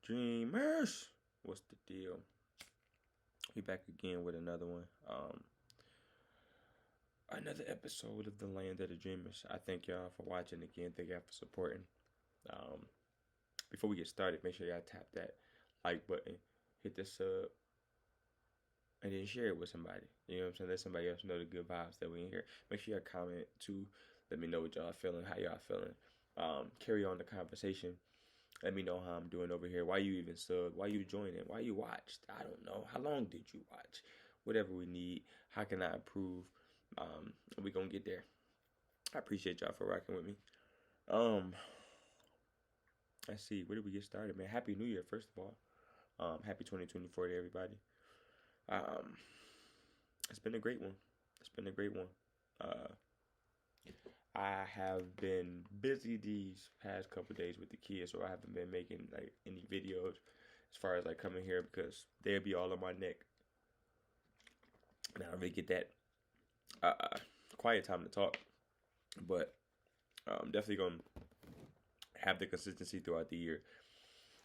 Dreamers, what's the deal? We back again with another one. Another episode of the Land of the Dreamers. I thank y'all for watching again. Thank y'all for supporting. Before we get started, make sure y'all tap that like button, hit the sub, and then share it with somebody. You know what I'm saying? Let somebody else know the good vibes that we in here. Make sure y'all comment too. Let me know what y'all feeling, how y'all feeling. Carry on the conversation. Let me know how I'm doing over here. Why you even subbed? Why you joining? Why you watched? I don't know. How long did you watch? Whatever we need. How can I improve? We gonna get there. I appreciate y'all for rocking with me. Let's see. Where did we get started, man? Happy New Year, first of all. Happy 2024 to everybody. It's been a great one. It's been a great one. I have been busy these past couple days with the kids, so I haven't been making like any videos as far as like coming here because they'll be all on my neck. And I don't really get that quiet time to talk, but definitely gonna have the consistency throughout the year.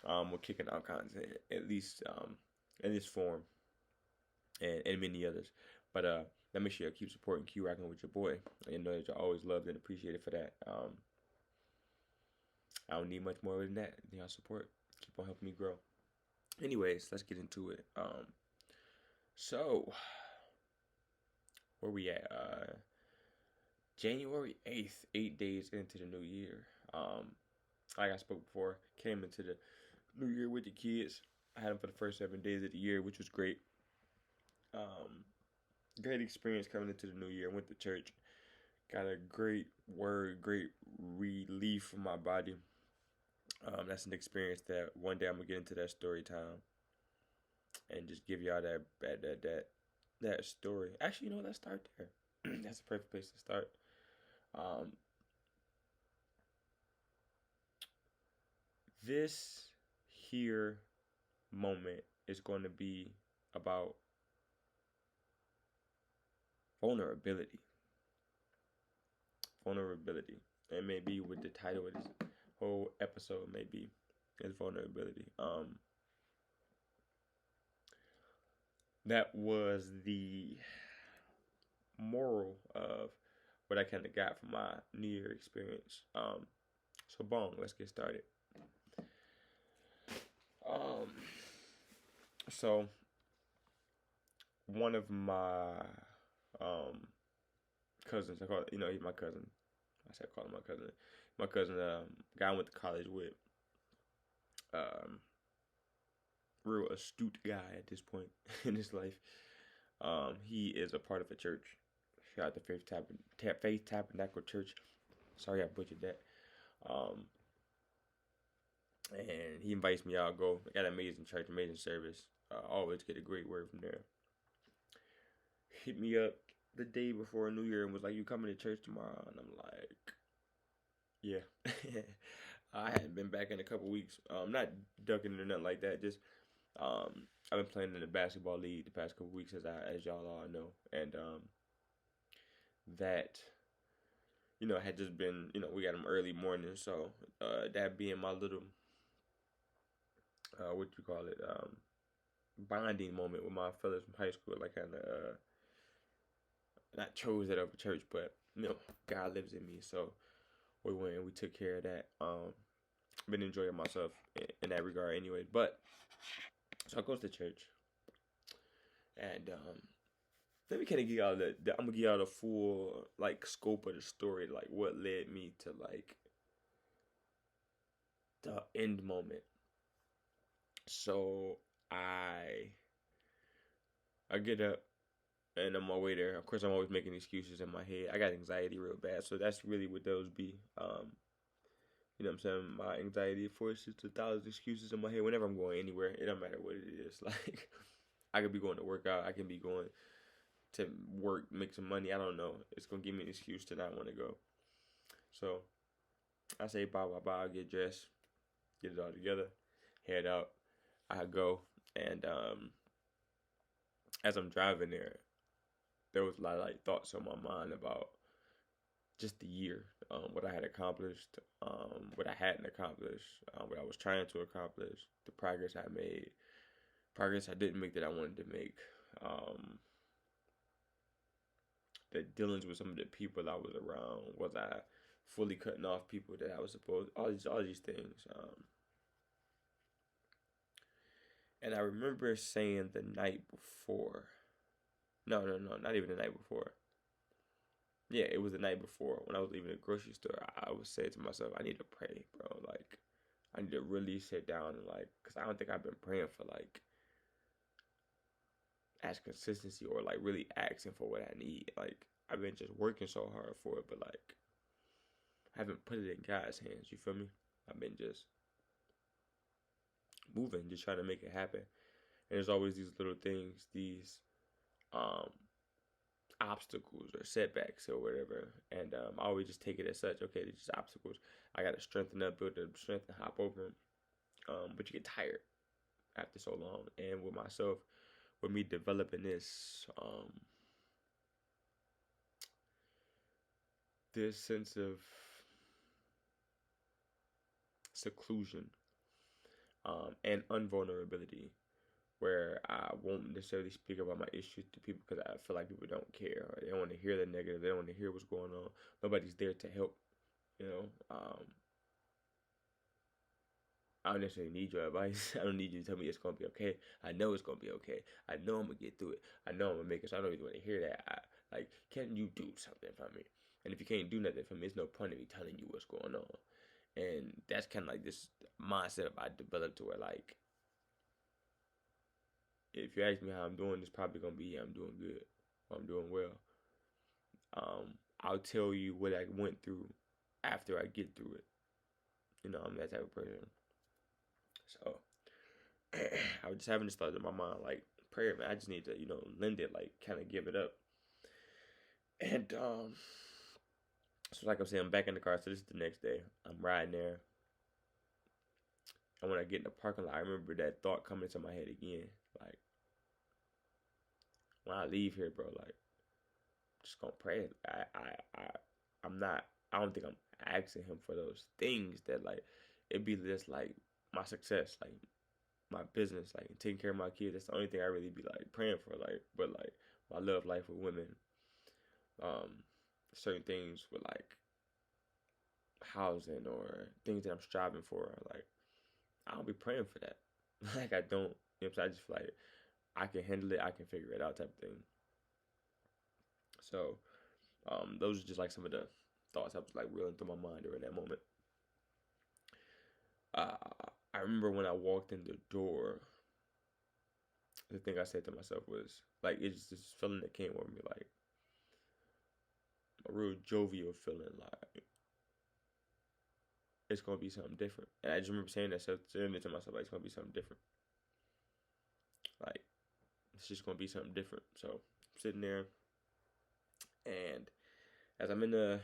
We're kicking out content at least in this form and many others. But let me sure you keep supporting, keep rocking with your boy. And know that you're always loved and appreciated for that. I don't need much more than that. Y'all support. Keep on helping me grow. Anyways, let's get into it. So where we at? January 8th, 8 days into the new year. Like I spoke before, came into the new year with the kids. I had them for the first 7 days of the year, which was great. Great experience coming into the new year. Went to church. Got a great word, great relief from my body. That's an experience that one day I'm gonna get into that story time and just give y'all that story. Actually, you know, let's start there. That's a perfect place to start. This here moment is going to be about vulnerability. Vulnerability. And maybe with the title of this whole episode, maybe is vulnerability. That was the moral of what I kind of got from my New Year experience. So boom, let's get started. So one of my cousins, I call it, you know, he's my cousin. I said call him my cousin. My cousin, guy I went to college with. Real astute guy at this point in his life. He is a part of a church. Shout out to Faith Tabernacle Church. Sorry I butchered that. And he invites me out. Go. Got an amazing church, amazing service. Always get a great word from there. Hit me up the day before New Year and was like, "You coming to church tomorrow?" And I'm like, "Yeah." I hadn't been back in a couple weeks. Not ducking or nothing like that. Just I've been playing in the basketball league the past couple weeks, as y'all all know, and that, you know, had just been, you know, we got them early morning, so that being my little what you call it, bonding moment with my fellas from high school. Like, kind of not chose that over church, but you know, God lives in me, so we went and we took care of that. Been enjoying myself in that regard, anyway. But so I goes to church, and let me kind of give y'all I'm gonna give y'all the full like scope of the story, like what led me to like the end moment. So I get up and on my way there, of course I'm always making excuses in my head. I got anxiety real bad, so that's really what those be. You know what I'm saying? My anxiety forces 1,000 excuses in my head whenever I'm going anywhere. It don't matter what it is. Like, I could be going to work out. I can be going to work, make some money. I don't know. It's going to give me an excuse to not want to go. So, I say bye, bye, bye. I get dressed, get it all together, head out. I go, and as I'm driving there was a lot of like thoughts on my mind about just the year, what I had accomplished, what I hadn't accomplished, what I was trying to accomplish, the progress I made, progress I didn't make that I wanted to make, the dealings with some of the people I was around, was I fully cutting off people that I was supposed, all these things. And I remember saying the night before, no, not even the night before. Yeah, it was the night before when I was leaving the grocery store. I was saying to myself, I need to pray, bro. Like, I need to really sit down and like, cause I don't think I've been praying for like as consistency or like really asking for what I need. Like, I've been just working so hard for it, but like, I haven't put it in God's hands. You feel me? I've been just moving, just trying to make it happen. And there's always these little things, these um obstacles or setbacks or whatever, and I always just take it as such. Okay, they're just obstacles. I gotta strengthen up, build up strength, and hop over them. But you get tired after so long, and with myself, with me developing this sense of seclusion, and unvulnerability, where I won't necessarily speak about my issues to people because I feel like people don't care, or they don't want to hear the negative, they don't want to hear what's going on. Nobody's there to help, you know. I don't necessarily need your advice. I don't need you to tell me it's gonna be okay. I know it's gonna be okay. I know I'm gonna get through it. I know I'm gonna make it. So I don't even want to hear that. Like, can you do something for me? And if you can't do nothing for me, it's no point in me telling you what's going on. And that's kind of like this mindset I developed to where, like, if you ask me how I'm doing, it's probably gonna be I'm doing good, or I'm doing well. I'll tell you what I went through after I get through it. You know, I'm that type of person. So I was just having this thought in my mind, like, prayer, man. I just need to, lend it, like, kind of give it up. And so like I'm saying, I'm back in the car. So this is the next day. I'm riding there, and when I get in the parking lot, I remember that thought coming into my head again. Like, when I leave here, bro, like, I'm just gonna pray. I'm not. I don't think I'm asking him for those things that, like, it'd be just like my success, like my business, like taking care of my kids. That's the only thing I really be like praying for, like. But like my love life with women, certain things with like housing or things that I'm striving for, like, I don't be praying for that. Like, I don't. You know what I'm saying? I just feel like I can handle it. I can figure it out, type of thing. So, those are just like some of the thoughts I was like reeling through my mind during that moment. I remember when I walked in the door, the thing I said to myself was like, it's this feeling that came over me, like a real jovial feeling, like it's gonna be something different. And I just remember saying that, saying it to myself, like, it's gonna be something different. Like, it's just gonna be something different. So I'm sitting there, and as I'm in the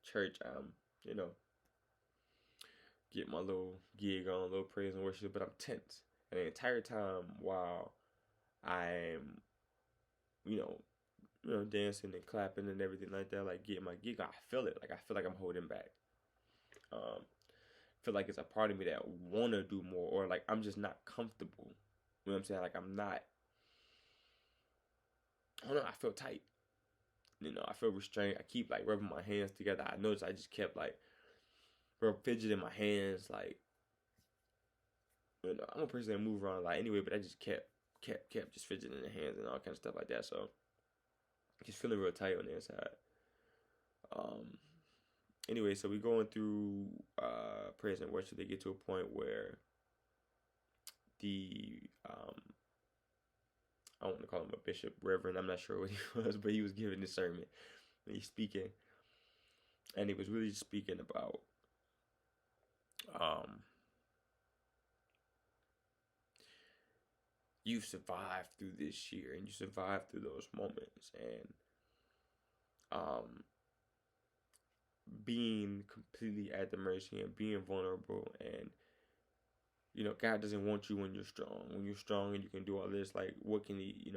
church, get my little gig on, a little praise and worship, but I'm tense. And the entire time while I'm, you know, dancing and clapping and everything like that, like getting my gig, I feel it. Like, I feel like I'm holding back. Feel like it's a part of me that wanna do more, or like I'm just not comfortable. You know what I'm saying? Like, I'm not. I don't know. I feel tight. I feel restrained. I keep like rubbing my hands together. I noticed I just kept like fidgeting my hands, like, I'm a person that move around a lot anyway, but I just kept just fidgeting the hands and all kind of stuff like that. So just feeling real tight on the inside. Anyway, so we going through praise and worship. They get to a point where the I want to call him a bishop, reverend. I'm not sure what he was, but he was giving this sermon. And he's speaking, and he was really speaking about you survived through this year, and you survived through those moments, and being completely at the mercy and being vulnerable, and God doesn't want you when you're strong. When you're strong and you can do all this, like, what can he,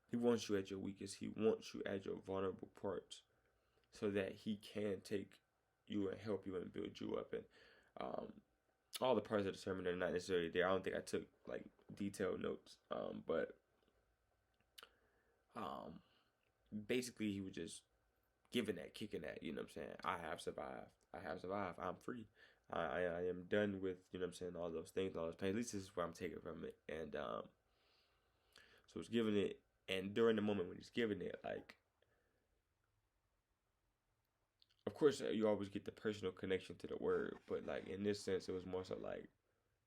He wants you at your weakest. He wants you at your vulnerable parts, so that he can take you and help you and build you up. And um, all the parts of the sermon are not necessarily there. I don't think I took like detailed notes, but um, basically he was just giving that, kicking that. You know what I'm saying? I have survived. I have survived. I'm free. I am done with, you know what I'm saying, all those things, all those pain. At least this is what I'm taking from it. And so it's giving it, and during the moment when he's giving it, like, of course, you always get the personal connection to the word, but like in this sense, it was more so like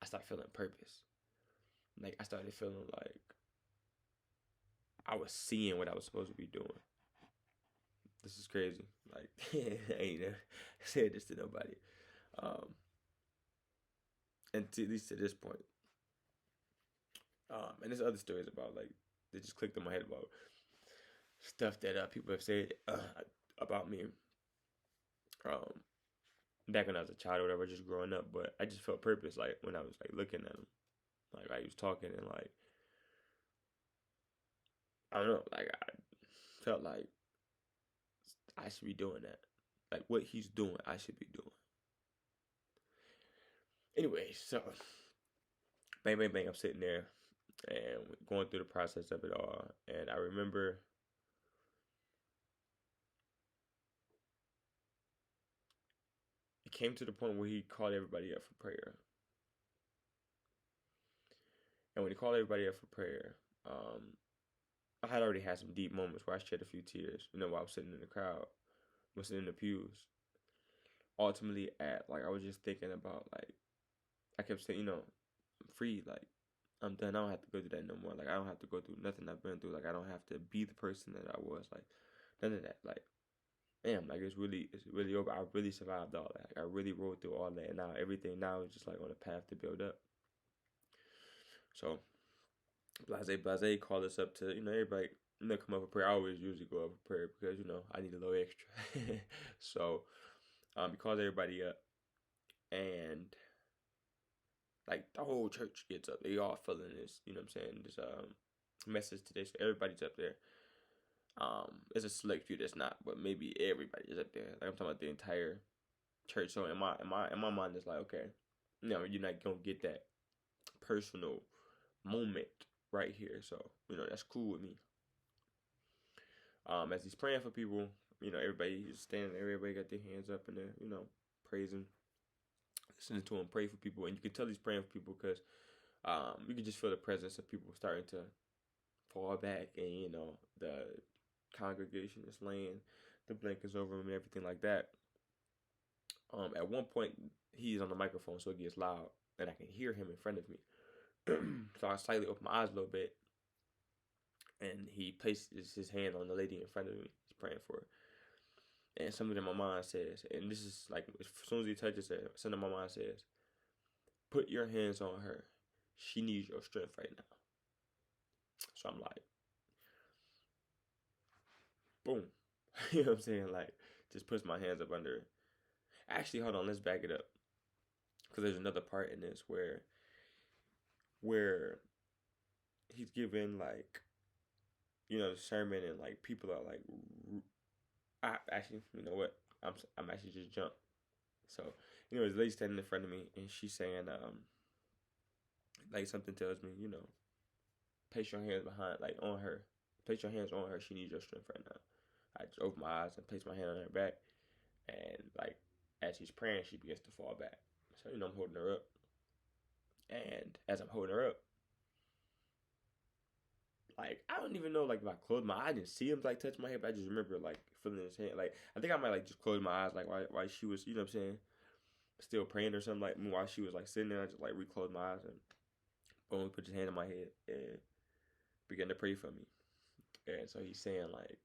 I started feeling purpose. Like I started feeling like I was seeing what I was supposed to be doing. This is crazy. Like I ain't never said this to nobody, um, and at least to this point. And there's other stories about like they just clicked in my head about stuff that people have said about me. Um, Back when I was a child or whatever, just growing up, but I just felt purpose like when I was like looking at him, like I was talking and like I don't know, like I felt like I should be doing that. Like what he's doing, I should be doing. Anyway, so bang, bang, bang. I'm sitting there and going through the process of it all, and I remember it came to the point where he called everybody up for prayer. And when he called everybody up for prayer, I had already had some deep moments where I shed a few tears. You know, while I was sitting in the crowd, was sitting in the pews. Ultimately, at like I was just thinking about like I kept saying, you know, I'm free. Like I'm done. I don't have to go through that no more. Like I don't have to go through nothing I've been through. Like I don't have to be the person that I was. Like none of that. Like damn, like it's really over. I really survived all that. Like, I really rode through all that, and now everything now is just like on a path to build up. So blase called us up to, you know, everybody, you know, come up for prayer. I always usually go up for prayer because, you know, I need a little extra. So he calls everybody up, and like the whole church gets up. They all feeling this, you know what I'm saying, this message today. So everybody's up there. There's a select few that's not, but maybe everybody is up there. Like I'm talking about the entire church. So in my mind, it's like, okay, you know, you're not gonna get that personal moment right here. So, you know, that's cool with me. As he's praying for people, you know, everybody is standing there, everybody got their hands up and they're, you know, praising, listening to him pray for people. And you can tell he's praying for people because you can just feel the presence of people starting to fall back, and, you know, the congregation is laying the blankets over him and everything like that. At one point, he's on the microphone, so it gets loud, and I can hear him in front of me. So I slightly open my eyes a little bit, and he places his hand on the lady in front of me. He's praying for her. And something in my mind says, and this is like, as soon as he touches her, something in my mind says, put your hands on her. She needs your strength right now. So I'm like, boom. You know what I'm saying? Like, just puts my hands up under her. Actually, hold on, let's back it up. Because there's another part in this where he's giving, like, you know, the sermon, and like people are like, actually, you know what? I'm actually just jumped. So, anyways, the lady standing in front of me, and she's saying, like something tells me, you know, place your hands behind, like on her, place your hands on her. She needs your strength right now. I just open my eyes and place my hand on her back, and like as she's praying, she begins to fall back. So, you know, I'm holding her up, and as I'm holding her up, like I don't even know, like if I closed my eyes, I didn't see him like touch my head, but I just remember like feeling his hand. Like I think I might like just close my eyes, like while she was, you know what I'm saying, still praying or something, like while she was like sitting there. I just like reclosed my eyes and boom, put his hand on my head and began to pray for me. And so he's saying like,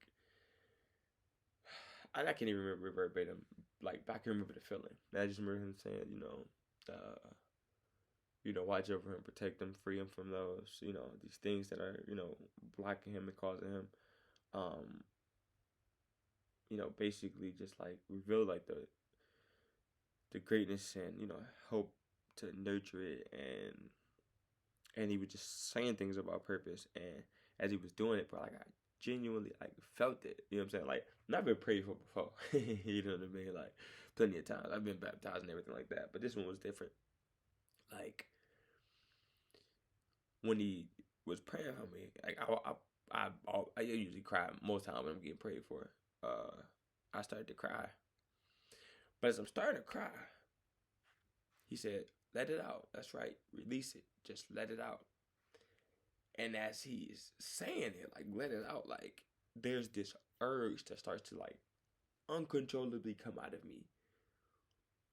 I can't even remember verbatim, like, but I can remember the feeling. And I just remember him saying, you know, watch over him, protect him, free him from those, you know, these things that are, you know, blocking him and causing him, um, you know, basically just like reveal like the greatness and, you know, hope to nurture it. And he was just saying things about purpose, and as he was doing it, bro, like I genuinely like felt it. You know what I'm saying? Like, not been prayed for before. You know what I mean? Like, plenty of times I've been baptized and everything like that, but this one was different. Like, when he was praying for me, like I usually cry most times when I'm getting prayed for. I started to cry, but as I'm starting to cry, he said, "Let it out. That's right. Release it. Just let it out." And as he's saying it, like let it out, like there's this urge that starts to like uncontrollably come out of me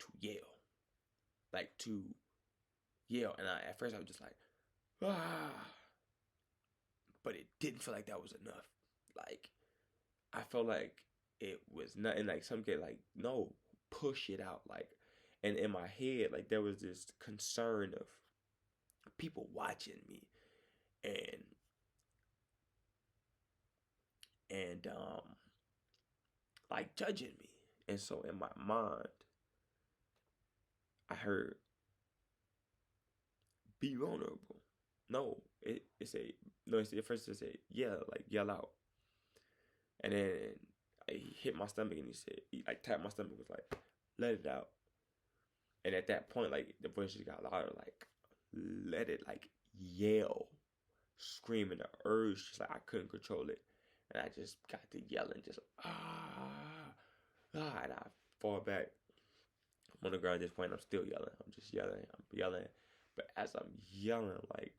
to yell, like to yell. And at first I was just like, ah, but it didn't feel like that was enough. Like I felt like it was nothing. Like some kid, like no, push it out. Like, and in my head, like there was this concern of people watching me, and and like judging me. And so in my mind, I heard, be vulnerable. No, it's a no. It's at first it said, yeah, like yell out, and then he hit my stomach and he said, he like tapped my stomach, was like, let it out. And at that point, like the voice just got louder, like let it, like yell, screaming, the urge, just like I couldn't control it, and I just got to yelling, just and I fall back. I'm on the ground at this point. I'm still yelling. I'm just yelling. I'm yelling, but as I'm yelling, like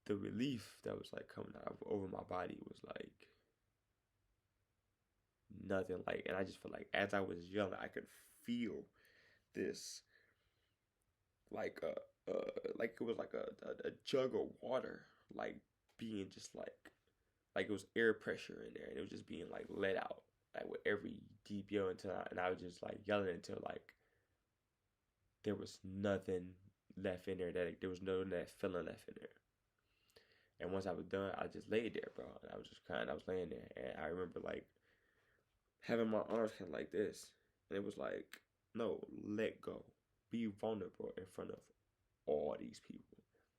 the relief that was like coming out over my body was like nothing. Like, and I just feel like as I was yelling, I could feel this like it was like a jug of water, like being just like it was air pressure in there, and it was just being like let out, like with every deep yell and I was just like yelling until like there was nothing left in there, that there was no that feeling left in there. And once I was done, I just laid there, bro, and I was just crying. I was laying there, and I remember like having my arms kind of like this, and it was like, no, let go, be vulnerable in front of all these people.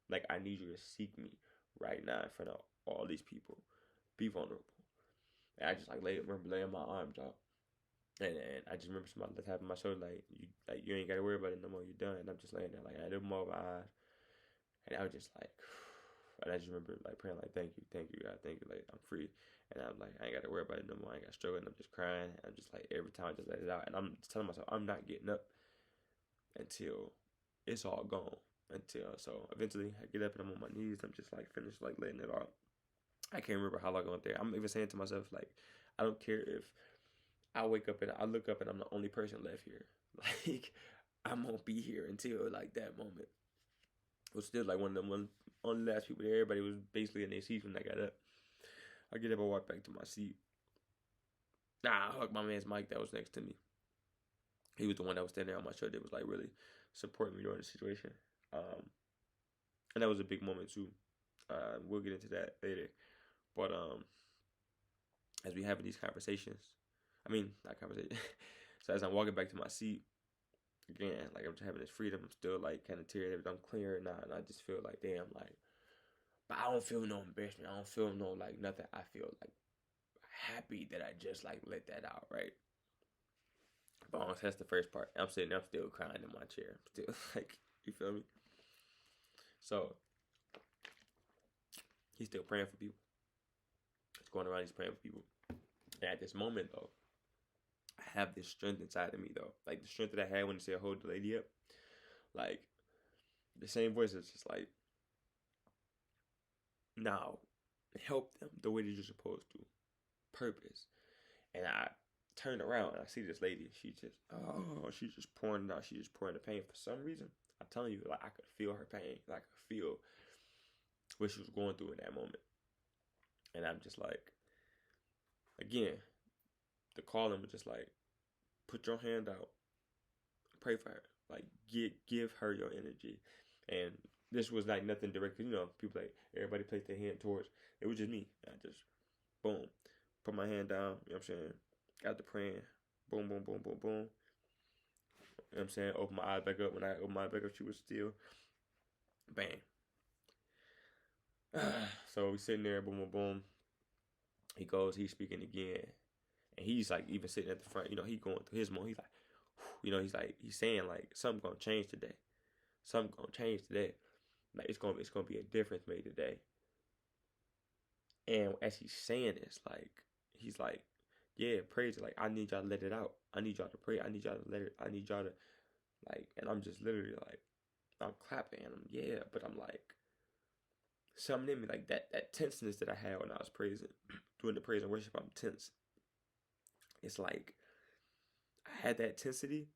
Like, I need you to seek me right now in front of all these people. Be vulnerable. And I just like remember laying my arms out, and I just remember somebody tapping my shoulder, like you ain't gotta worry about it no more. You're done. And I'm just laying there, like I didn't move my eyes, and I was just like, and I just remember like praying, like thank you, God, thank you, like I'm free. And I'm like, I ain't gotta worry about it no more. I ain't got to struggle. And I'm just crying. And I'm just like every time I just let it out, and I'm telling myself I'm not getting up until it's all gone. Until so eventually I get up and I'm on my knees. I'm just like finished like letting it out. I can't remember how long I went there. I'm even saying to myself like, I don't care if I wake up and I look up and I'm the only person left here. Like I'm gonna be here until like that moment. It was still like one of them one the last people there. Everybody was basically in their seats when I got up. I get up and walk back to my seat. Nah, I hugged my man's mic that was next to me. He was the one that was standing on my shoulder. That was like really supporting me during the situation. And that was a big moment too. We'll get into that later. But as we having these conversations, I mean not conversation. So as I'm walking back to my seat, again, like I'm just having this freedom. I'm still like kind of teary. I'm clear now, and I just feel like damn, like. But I don't feel no embarrassment. I don't feel no like nothing. I feel like happy that I just like let that out, right? But that's the first part. I'm sitting there, I'm still crying in my chair. I'm still like, you feel me? So he's still praying for people. He's going around, he's praying for people. And at this moment though, I have this strength inside of me though. Like the strength that I had when he said hold the lady up. Like the same voice is just like, now help them the way that you're supposed to. Purpose. And I turned around and I see this lady. She's just pouring it out. She's just pouring the pain for some reason. I'm telling you, like I could feel her pain. Like I could feel what she was going through in that moment. And I'm just like, again, the calling was just like, put your hand out, pray for her. Like give her your energy. And this was like nothing direct. You know, people like everybody placed their hand towards. It was just me. I just boom, put my hand down. You know what I'm saying? Got the praying. Boom, boom, boom, boom, boom. You know what I'm saying? Open my eyes back up. When I opened my eyes back up, she was still bang. So we sitting there, boom, boom, boom. He goes, he's speaking again, and he's like even sitting at the front. He going through his moment. He's like, he's saying like something gonna change today. Something gonna change today. Like it's gonna be a difference made today. And as he's saying this, like he's like, yeah, praise it. Like I need y'all to let it out. I need y'all to pray. I need y'all to let it. I need y'all to like. And I'm just literally like, I'm clapping. And yeah, but I'm like, something in me like that tenseness that I had when I was praising, doing the praise and worship. I'm tense. It's like I had that tensity,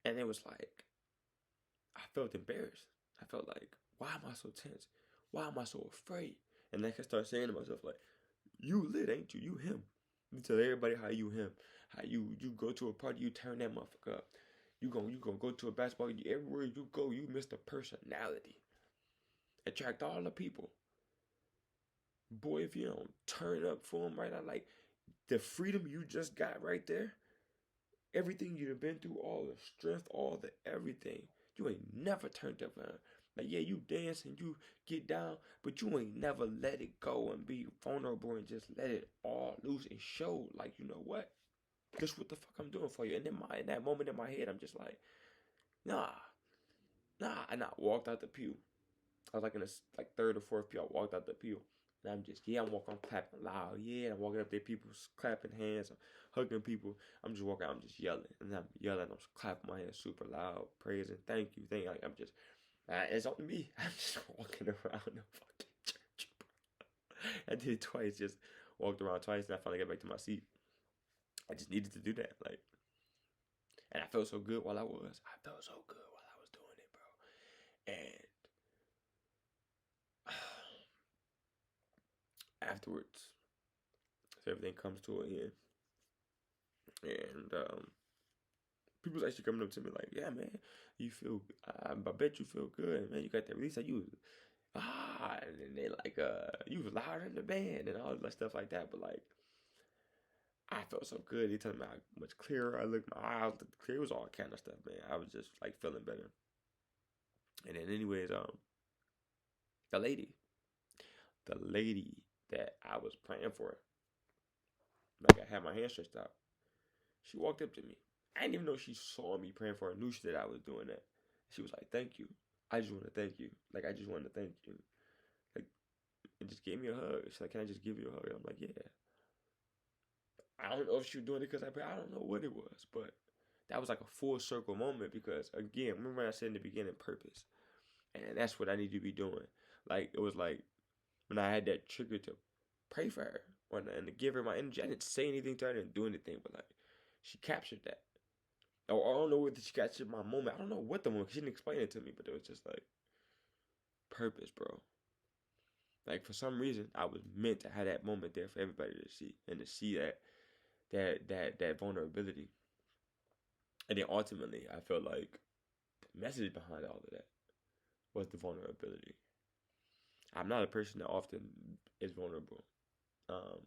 and it was like I felt embarrassed. I felt like, why am I so tense? Why am I so afraid? And then I start saying to myself like, you lit, ain't you? You him. You tell everybody how you him. How you go to a party, you turn that motherfucker up. You gonna go to a basketball game, everywhere you go, you Mr. Personality. Attract all the people. Boy, if you don't turn up for him right now, like the freedom you just got right there, everything you've been through, all the strength, all the everything, you ain't never turned up for him. Like, yeah, you dance and you get down, but you ain't never let it go and be vulnerable and just let it all loose and show, like, you know what? This what the fuck I'm doing for you. And in that moment in my head, I'm just like, nah, nah. And I walked out the pew. I was like in the like third or fourth pew. I walked out the pew. And I'm walking, I'm clapping loud. Yeah, I'm walking up there, people clapping hands, I'm hugging people. I'm just walking, I'm just yelling. And I'm yelling, I'm just clapping my hands super loud, praising, thank you, thank you. Like, I'm just, it's on me. I'm just walking around the fucking church. I did it twice, just walked around twice, and I finally got back to my seat. I just needed to do that. Like, and I felt so good while I was. I felt so good while I was doing it, bro. And afterwards, so everything comes to an end. And people's actually coming up to me like, yeah, man, you feel, I bet you feel good, man. You got that release. Like, and they like, you was louder in the band and all that stuff like that. But like, I felt so good. They told me how much clearer I looked. My eyes looked clear. It was all kind of stuff, man. I was just like feeling better. And then, anyways, the lady, the lady that I was praying for, like I had my hand stretched out. She walked up to me. I didn't even know she saw me praying for her. Knew that I was doing that. She was like, "Thank you. I just want to thank you. Like I just want to thank you." Like, and just gave me a hug. She's like, "Can I just give you a hug?" I'm like, "Yeah." I don't know if she was doing it because I prayed. I don't know what it was, but that was like a full circle moment because again, remember I said in the beginning, purpose, and that's what I need to be doing. Like it was like when I had that trigger to pray for her and to give her my energy. I didn't say anything to her. I didn't do anything, but like she captured that. Or I don't know whether she captured my moment. I don't know what the moment. She didn't explain it to me, but it was just like purpose, bro. Like for some reason, I was meant to have that moment there for everybody to see and to see that vulnerability. And then ultimately, I felt like the message behind all of that was the vulnerability. I'm not a person that often is vulnerable um,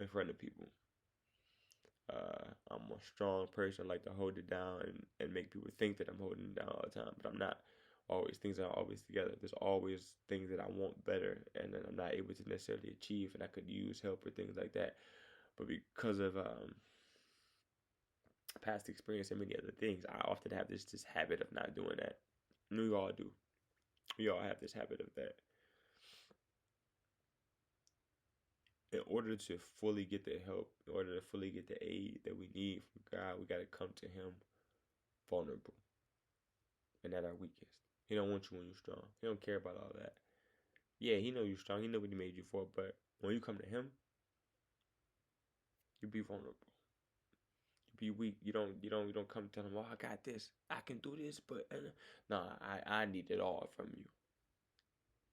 in front of people. I'm a strong person. I like to hold it down and make people think that I'm holding it down all the time, but I'm not. Always things are always together. There's always things that I want better, and then I'm not able to necessarily achieve, and I could use help or things like that. But because of past experience and many other things, I often have this habit of not doing that. And we all do. We all have this habit of that. In order to fully get the help, in order to fully get the aid that we need from God, we got to come to Him vulnerable and at our weakest. He don't want you when you're strong. He don't care about all that. Yeah, He know you're strong. He know what He made you for. But when you come to Him, you be vulnerable. You be weak. You don't come to tell Him, "Oh, I got this. I can do this." But no, I need it all from you.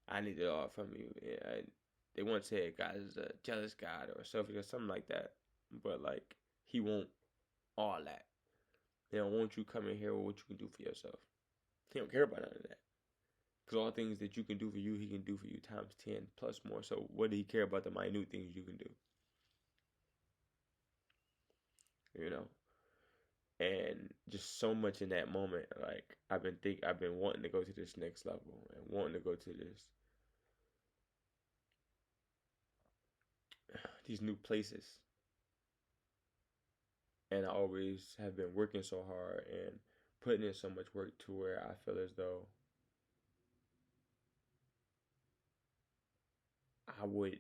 I need it all from you. Yeah, they once said God is a jealous God or selfish or something like that. But like He won't all that. He don't want you coming here with what you can do for yourself. He don't care about none of that. Because all things that you can do for you, He can do for you times 10 plus more. So what do He care about the minute things you can do? You know? And just so much in that moment, like I've been wanting to go to this next level and wanting to go to this these new places. And I always have been working so hard and putting in so much work to where I feel as though I would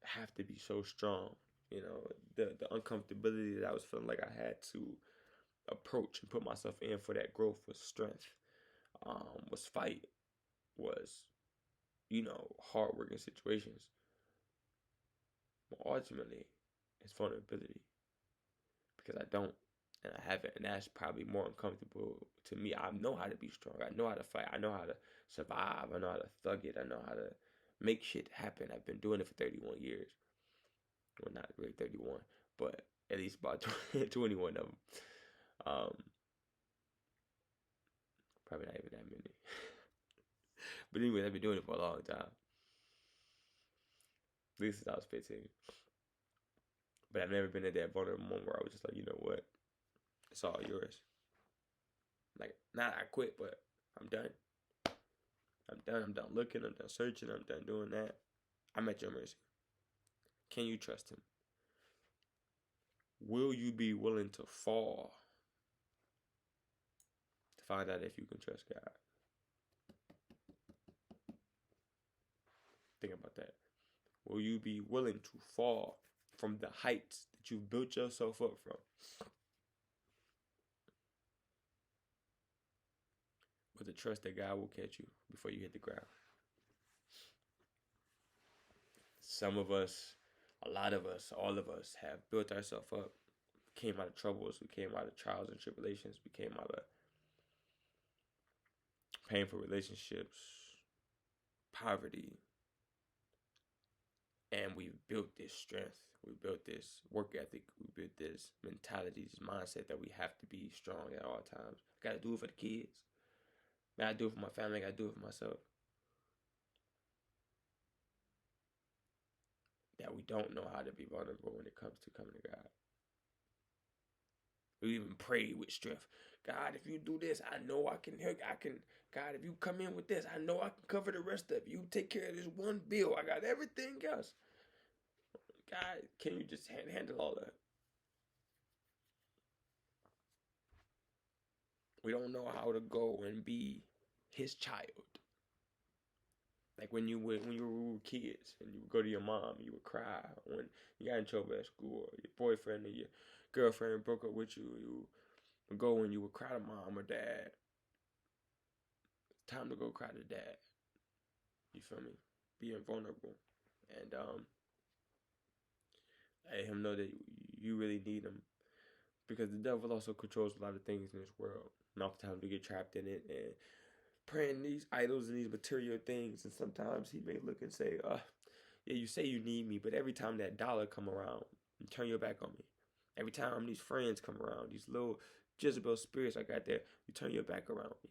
have to be so strong. You know, the uncomfortability that I was feeling like I had to approach and put myself in for that growth was strength, was fight, was, hard working situations. But ultimately, it's vulnerability because I don't and I haven't, and that's probably more uncomfortable to me. I know how to be strong. I know how to fight. I know how to survive. I know how to thug it. I know how to make shit happen. I've been doing it for 31 years. Well, not really 31, but at least about 21 of them. Um, Probably not even that many. But anyway, I've been doing it for a long time. At least since I was 15. But I've never been at that vulnerable moment where I was just like, you know what? It's all yours. Like, not I quit, but I'm done. I'm done. I'm done looking. I'm done searching. I'm done doing that. I'm at your mercy. Can you trust him? Will you be willing to fall to find out if you can trust God? Think about that. Will you be willing to fall from the heights that you've built yourself up from? With the trust that God will catch you before you hit the ground. Some of us, a lot of us, all of us have built ourselves up. We came out of troubles. We came out of trials and tribulations. We came out of painful relationships, poverty. And we've built this strength. We built this work ethic. We built this mentality, this mindset that we have to be strong at all times. I got to do it for the kids. I got to do it for my family. I got to do it for myself. That we don't know how to be vulnerable when it comes to coming to God. We even pray with strength. God, if you do this, I know I can help. God, if you come in with this, I know I can cover the rest of it. You take care of this one bill. I got everything else. God, can you just handle all that? We don't know how to go and be his child. Like when you were kids and you would go to your mom, you would cry when you got in trouble at school, or your boyfriend or your girlfriend broke up with you. You would go and you would cry to mom or dad. It's time to go cry to dad. You feel me? Being vulnerable and let him know that you really need him, because the devil also controls a lot of things in this world, and oftentimes we get trapped in it and praying these idols and these material things. And sometimes he may look and say, yeah, you say you need me, but every time that dollar come around, you turn your back on me. Every time these friends come around, these little Jezebel spirits I got there, you turn your back around me.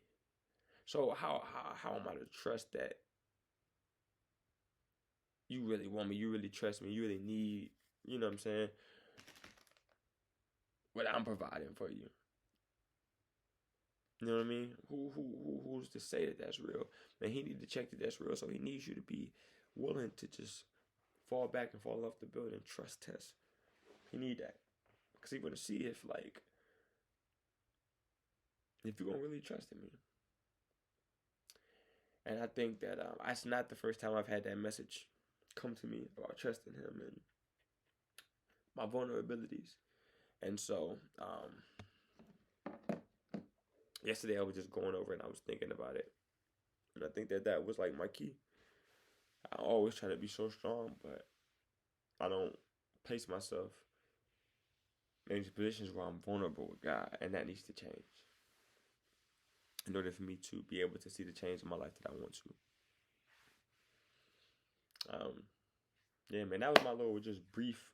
So how am I to trust that you really want me, you really trust me, you really need, you know what I'm saying, what I'm providing for you? You know what I mean? Who's to say that that's real? Man, he need to check that that's real. So he needs you to be willing to just fall back and fall off the building. Trust test. He need that, because he want to see if you're gonna really trust in me. And I think that that's not the first time I've had that message come to me about trusting him and my vulnerabilities. And so yesterday I was just going over it and I was thinking about it. And I think that was like my key. I always try to be so strong, but I don't place myself in these positions where I'm vulnerable with God, and that needs to change in order for me to be able to see the change in my life that I want to. Yeah, man, that was my little just brief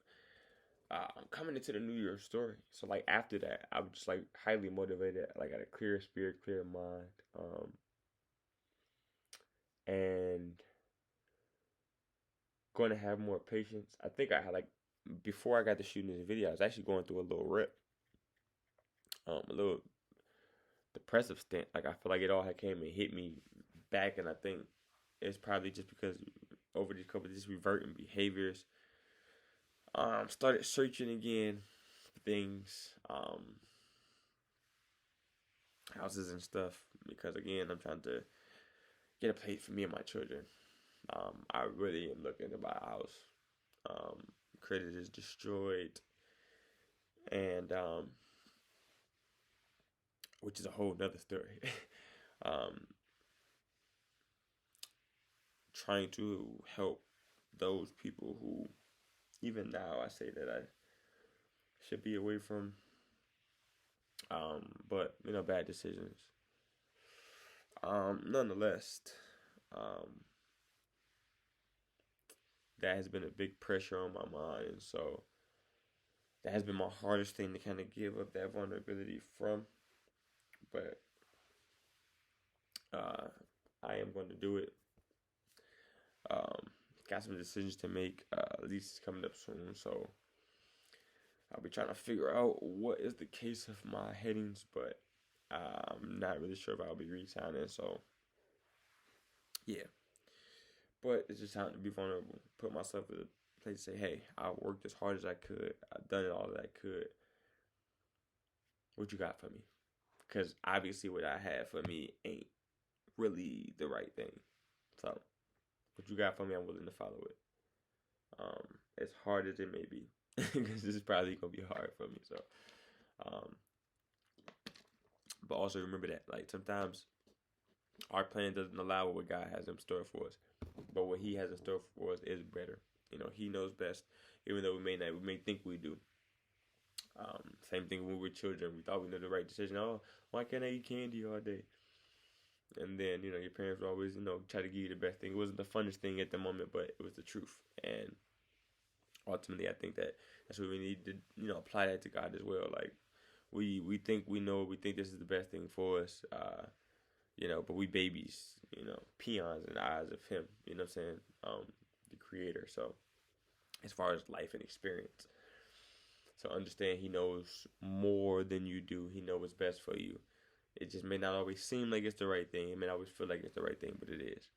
coming into the New Year's story. So like after that, I was just like highly motivated, like had a clear spirit, clear mind, and going to have more patience. I think I had before I got to shooting this video, I was actually going through a little rip, a little depressive stint. Like I feel like it all had came and hit me back, and I think it's probably just because over these couple of these reverting behaviors, Started searching again for things, houses and stuff, because again, I'm trying to get a place for me and my children. I really am looking to buy a house. Credit is destroyed, and which is a whole nother story. um, Trying to help those people who, even now, I say that I should be away from, but bad decisions. Nonetheless, um, that has been a big pressure on my mind. So that has been my hardest thing to kind of give up that vulnerability from. But I am going to do it. Got some decisions to make. At least it's coming up soon. So I'll be trying to figure out what is the case of my headings, but I'm not really sure if I'll be re-signing. So yeah. But it's just time to be vulnerable. Put myself in a place to say, hey, I worked as hard as I could. I've done it all that I could. What you got for me? Because obviously what I have for me ain't really the right thing. So what you got for me, I'm willing to follow it. As hard as it may be. Because this is probably going to be hard for me. So, but also remember that, like, sometimes our plan doesn't allow what God has in store for us. But what he has in store for us is better. He knows best, even though we may think we do. Same thing when we were children. We thought we knew the right decision. Oh, why can't I eat candy all day? And then, your parents would always, try to give you the best thing. It wasn't the funnest thing at the moment, but it was the truth. And ultimately, I think that's what we need to, apply that to God as well. Like, we think we know, we think this is the best thing for us, but we babies, peons in the eyes of him, you know what I'm saying? The creator. So as far as life and experience. So understand he knows more than you do. He knows what's best for you. It just may not always seem like it's the right thing. It may not always feel like it's the right thing, but it is.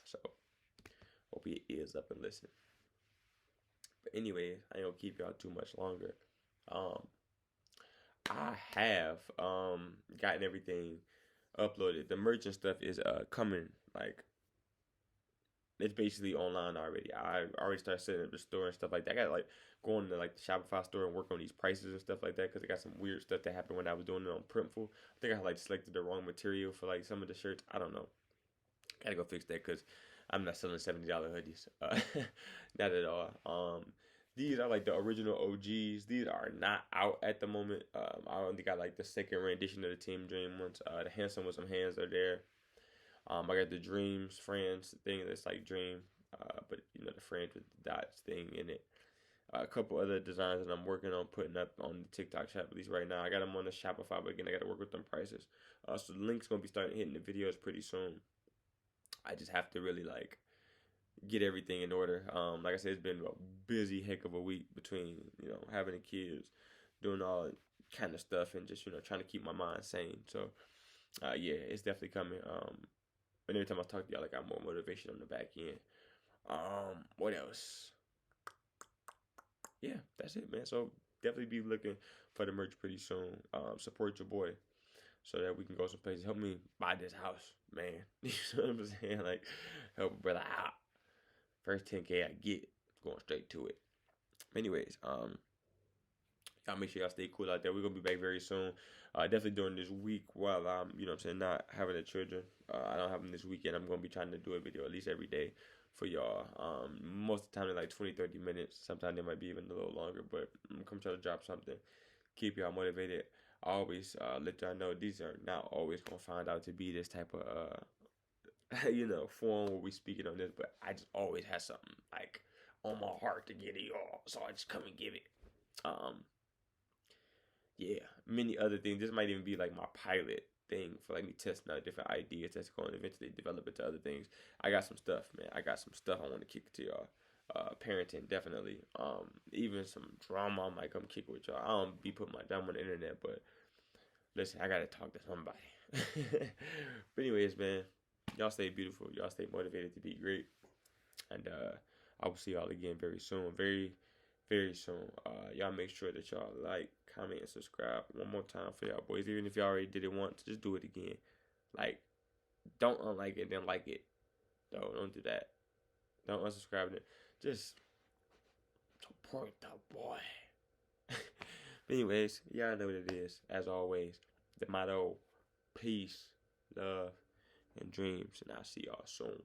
So hope your ears up and listen. But anyway, I ain't gonna keep y'all too much longer. I have gotten everything uploaded. The merch and stuff is coming. Like, it's basically online already. I already started setting up the store and stuff like that. I got like going to like the Shopify store and work on these prices and stuff like that because I got some weird stuff that happened when I was doing it on Printful. I think I like selected the wrong material for like some of the shirts. I don't know. Gotta go fix that because I'm not selling $70 hoodies. Not at all. These are like the original OGs. These are not out at the moment. I only got like the second rendition of the Team Dream ones. The Handsome with some hands are there. I got the Dreams Friends thing that's like Dream, but the Friends with the dots thing in it. A couple other designs that I'm working on putting up on the TikTok shop, at least right now. I got them on the Shopify, but again, I got to work with them prices. So the link's going to be starting hitting the videos pretty soon. I just have to really like get everything in order. Like I said, it's been a busy heck of a week between, having the kids, doing all kind of stuff, and just, trying to keep my mind sane. So, yeah, it's definitely coming. And every time I talk to y'all, I got more motivation on the back end. What else? Yeah, that's it, man. So definitely be looking for the merch pretty soon. Support your boy so that we can go some places. Help me buy this house, man. You know what I'm saying? Like, help a brother out. First 10K I get, going straight to it. Anyways, y'all make sure y'all stay cool out there. We're gonna be back very soon. Definitely during this week while I'm, not having the children. I don't have them this weekend. I'm gonna be trying to do a video at least every day for y'all. Most of the time they're like 20-30 minutes. Sometimes they might be even a little longer, but I'm gonna try to drop something. Keep y'all motivated. I always let y'all know these are not always gonna find out to be this type of form where we speaking on this, but I just always have something like on my heart to get it y'all. So I just come and give it. Yeah, many other things. This might even be like my pilot thing for like me testing out different ideas that's going to eventually develop into other things. I got some stuff, man. I got some stuff I want to kick it to y'all. Parenting, definitely. Even some drama I might come kick with y'all. I don't be putting my drama on the internet, but listen, I gotta talk to somebody. But anyways, man, y'all stay beautiful. Y'all stay motivated to be great. And I will see y'all again very soon. Very very soon. Y'all make sure that y'all like, comment, and subscribe one more time for y'all boys. Even if y'all already did it once, just do it again. Like, don't unlike it, then like it. Don't do that. Don't unsubscribe it. Just support the boy. But anyways, y'all know what it is. As always, the motto: peace, love, and dreams. And I'll see y'all soon.